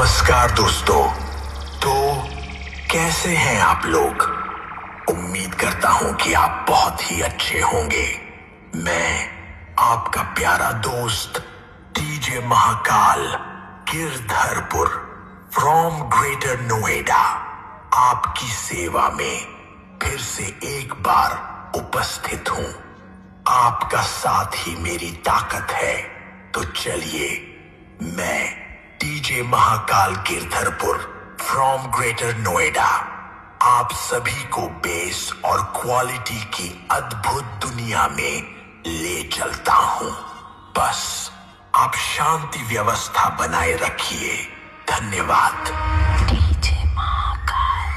नमस्कार दोस्तों। तो कैसे हैं आप लोग? उम्मीद करता हूं कि आप बहुत ही अच्छे होंगे। मैं आपका प्यारा दोस्त DJ Mahakal Girdharpur from greater Noida आपकी सेवा में फिर से एक बार उपस्थित हूं। आपका साथ ही मेरी ताकत है। तो चलिए, मैं DJ Mahakal Girdharpur from greater Noida आप सभी को बेस और क्वालिटी की अद्भुत दुनिया में ले चलता हूं। बस आप शांति व्यवस्था बनाए रखिए। धन्यवाद। डीजे महाकाल।